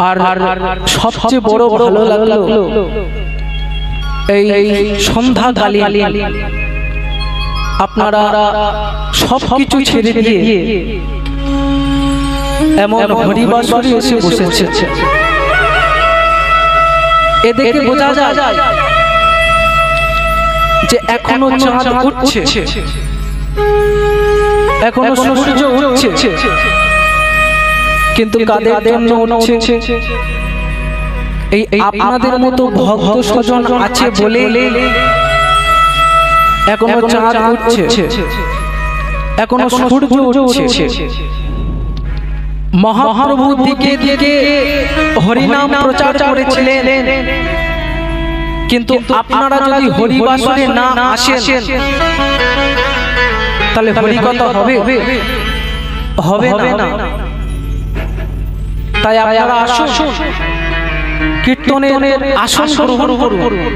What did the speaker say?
আর সবচেয়ে বড় ভালো লাগলো এই সন্ধ্যা কালীন আপনারা সবকিছু ছেড়ে দিয়ে এমন হরিবাসরে এসে বসেছে। এ দেখে বোঝা যায় যে এখনো চাঁদ উঠছে, এখনো সূর্য উঠছে, কিন্তু কাদের জন্য উঠছে? এই আপনাদের মতো ভক্ত স্বজন আছে বলে এখনো চাঁদ উঠছে, এখনো সূর্য উঠছে। মহাপ্রভু দিকে দিকে হরিনাম প্রচার করেছিলেন, কিন্তু আপনারা যদি হরিবাসরে না আসেন তাহলে হরিকথা হবে না। তাই আপনারা আসুন, কীর্তনের আসন গ্রহণ করুন।